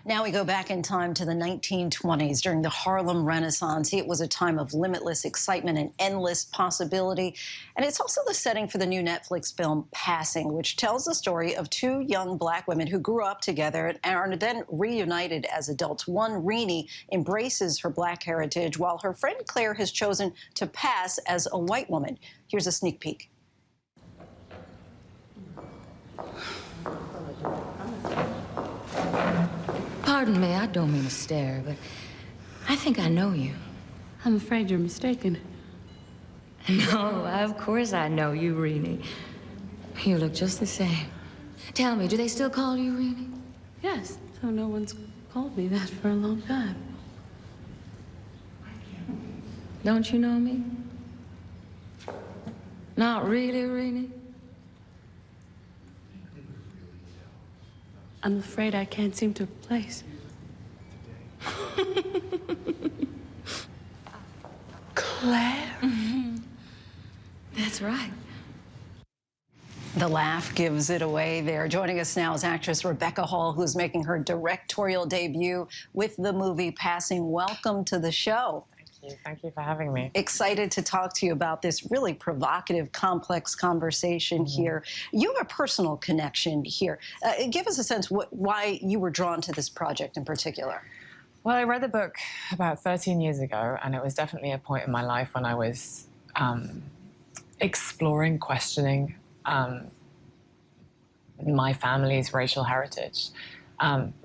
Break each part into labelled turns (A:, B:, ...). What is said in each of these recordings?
A: Now we go back in time to the 1920s during the Harlem Renaissance. It was a time of limitless excitement and endless possibility. And it's also the setting for the new Netflix film Passing, which tells the story of two young black women who grew up together and are then reunited as adults. One, Renee, embraces her black heritage, while her friend Claire has chosen to pass as a white woman. Here's a sneak peek.
B: Pardon me, I don't mean to stare, but I think I know you.
C: I'm afraid you're mistaken.
B: No, of course I know you, Renee. You look just the same. Tell me, do they still call you Renee?
C: Yes, so no one's called me that for a long time.
B: Don't you know me? Not really, Renee?
C: I'm afraid I can't seem to place. Claire?
B: Mm-hmm. That's right.
A: The laugh gives it away there. Joining us now is actress Rebecca Hall, who's making her directorial debut with the movie Passing. Welcome to the show.
D: Thank you for having me.
A: Excited to talk to you about this really provocative, complex conversation here. You have a personal connection here. Give us a sense why you were drawn to this project in particular.
D: Well, I read the book about 13 years ago, and it was definitely a point in my life when I was exploring, questioning my family's racial heritage.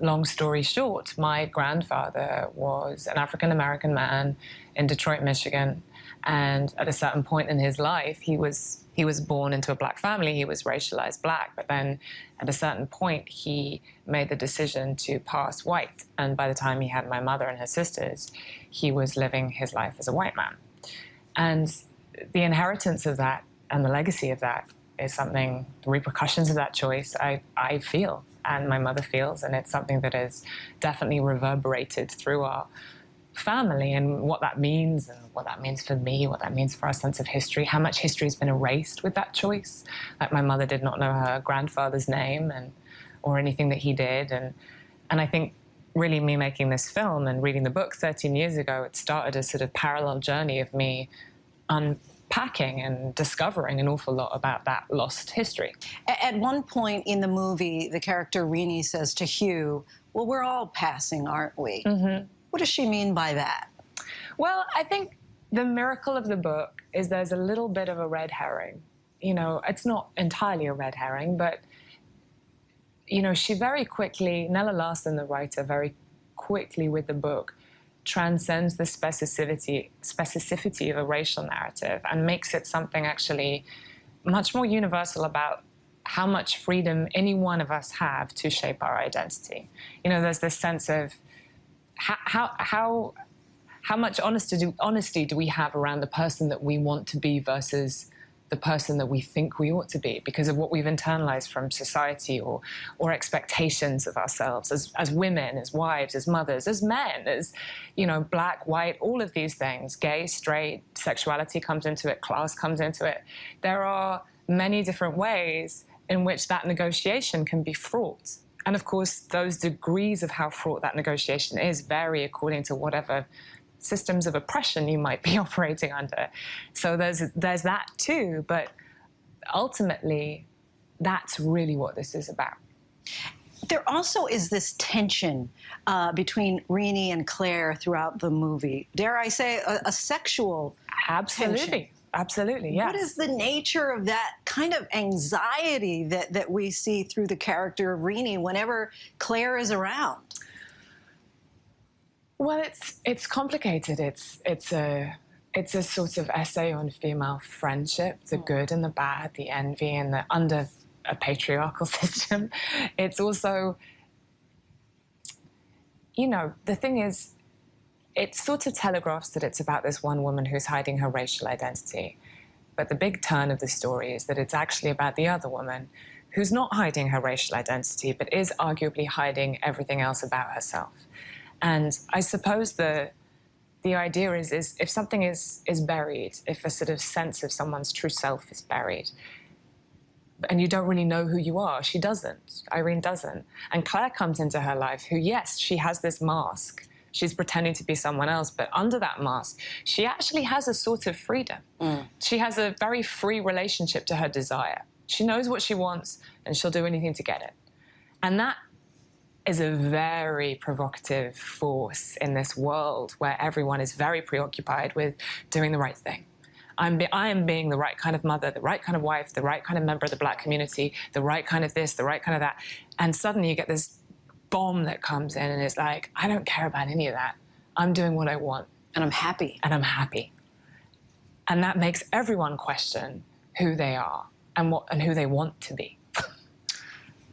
D: Long story short, my grandfather was an African-American man in Detroit, Michigan, and at a certain point in his life, he was born into a black family. He was racialized black, but then at a certain point, he made the decision to pass white. And by the time he had my mother and her sisters, he was living his life as a white man. And the inheritance of that and the legacy of that is something, the repercussions of that choice, I feel. And my mother feels, and it's something that has definitely reverberated through our family, and what that means for me, what that means for our sense of history, how much history has been erased with that choice. Like, my mother did not know her grandfather's name or anything that he did. And I think really me making this film and reading the book 13 years ago, it started a sort of parallel journey of me unpacking and discovering an awful lot about that lost history.
A: At one point in the movie, the character Renee says to Hugh, well, we're all passing, aren't we? Mm-hmm. What does she mean by that?
D: Well, I think the miracle of the book is there's a little bit of a red herring. You know, it's not entirely a red herring, but, you know, she very quickly, Nella Larson, the writer, very quickly with the book, transcends the specificity of a racial narrative and makes it something actually much more universal about how much freedom any one of us have to shape our identity. You know, there's this sense of how much honesty do we have around the person that we want to be versus the person that we think we ought to be because of what we've internalized from society or expectations of ourselves as women, as wives, as mothers, as men, as, you know, black, white, all of these things, gay, straight, sexuality comes into it, class comes into it. There are many different ways in which that negotiation can be fraught. And of course, those degrees of how fraught that negotiation is vary according to whatever systems of oppression you might be operating under. So there's that too, but ultimately, that's really what this is about.
A: There also is this tension between Renee and Claire throughout the movie. Dare I say, a sexual tension.
D: Absolutely, yes.
A: What is the nature of that kind of anxiety that we see through the character of Renee whenever Claire is around?
D: Well, it's complicated. It's a sort of essay on female friendship, the good and the bad, the envy, and the under a patriarchal system. It's also, you know, the thing is, it sort of telegraphs that it's about this one woman who's hiding her racial identity. But the big turn of the story is that it's actually about the other woman who's not hiding her racial identity, but is arguably hiding everything else about herself. And I suppose the idea is if something is buried, if a sort of sense of someone's true self is buried, and you don't really know who you are. She doesn't. Irene doesn't. And Claire comes into her life, who, yes, she has this mask. She's pretending to be someone else, but under that mask, she actually has a sort of freedom. She has a very free relationship to her desire. She knows what she wants, and she'll do anything to get it. And that is a very provocative force in this world where everyone is very preoccupied with doing the right thing. I am being the right kind of mother, the right kind of wife, the right kind of member of the Black community, the right kind of this, the right kind of that. And suddenly you get this bomb that comes in and it's like, I don't care about any of that. I'm doing what I want.
A: And I'm happy.
D: And I'm happy. And that makes everyone question who they are and who they want to be.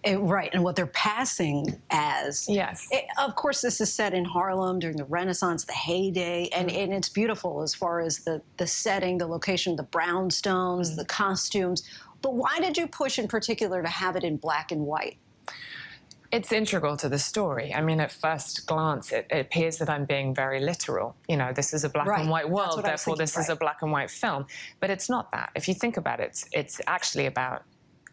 A: Right, and what they're passing as.
D: Yes.
A: Of course, this is set in Harlem during the Renaissance, the heyday, and it's beautiful as far as the setting, the location, the brownstones, the costumes. But why did you push in particular to have it in black and white?
D: It's integral to the story. I mean, at first glance, it appears that I'm being very literal. You know, this is a black and white world, therefore this is a black and white film. But it's not that. If you think about it, it's actually about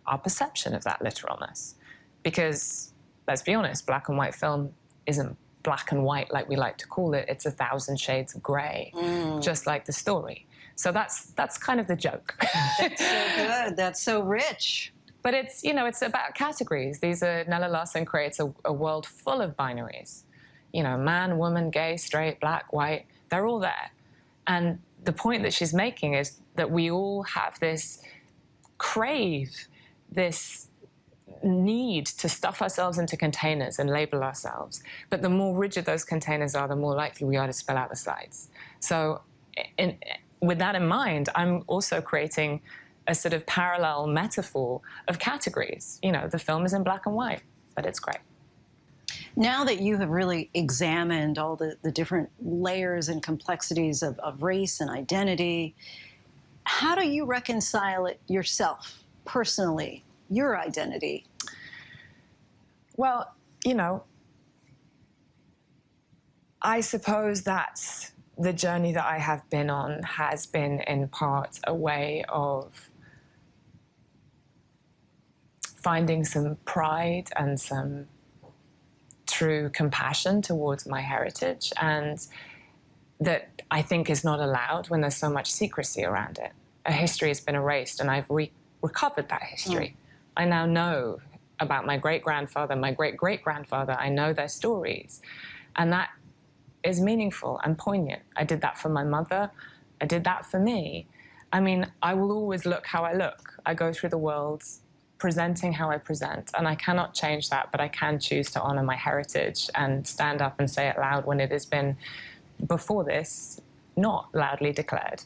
D: our perception of that literalness. Because, let's be honest, black and white film isn't black and white like we like to call it. It's 1,000 shades of grey, just like the story. So that's kind of the joke.
A: That's so good. That's so rich.
D: But it's, you know, it's about categories. Nella Larson creates a world full of binaries. You know, man, woman, gay, straight, black, white, they're all there. And the point that she's making is that we all have this this need to stuff ourselves into containers and label ourselves. But the more rigid those containers are, the more likely we are to spill out the sides. So with that in mind, I'm also creating a sort of parallel metaphor of categories. You know, the film is in black and white, but it's great.
A: Now that you have really examined all the different layers and complexities of race and identity, how do you reconcile it yourself, personally, your identity?
D: Well, you know, I suppose that's the journey that I have been on has been in part a way of finding some pride and some true compassion towards my heritage, and that I think is not allowed when there's so much secrecy around it. A history has been erased, and I've recovered that history. I now know about my great-grandfather, my great-great-grandfather. I know their stories, and that is meaningful and poignant. I did that for my mother. I did that for me. I mean, I will always look how I look. I go through the world presenting how I present, and I cannot change that, but I can choose to honor my heritage and stand up and say it loud when it has been, before this, not loudly declared.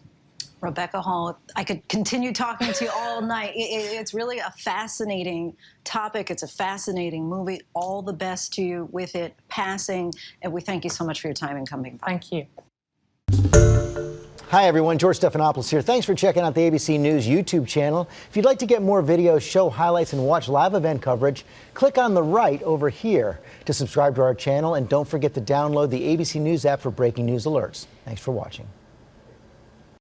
A: Rebecca Hall, I could continue talking to you all night. It's really a fascinating topic. It's a fascinating movie. All the best to you with it passing, and we thank you so much for your time and coming by.
D: Thank you.
E: Hi everyone, George Stephanopoulos here. Thanks for checking out the ABC News YouTube channel. If you'd like to get more videos, show highlights, and watch live event coverage, click on the right over here to subscribe to our channel, and don't forget to download the ABC News app for breaking news alerts. Thanks for watching.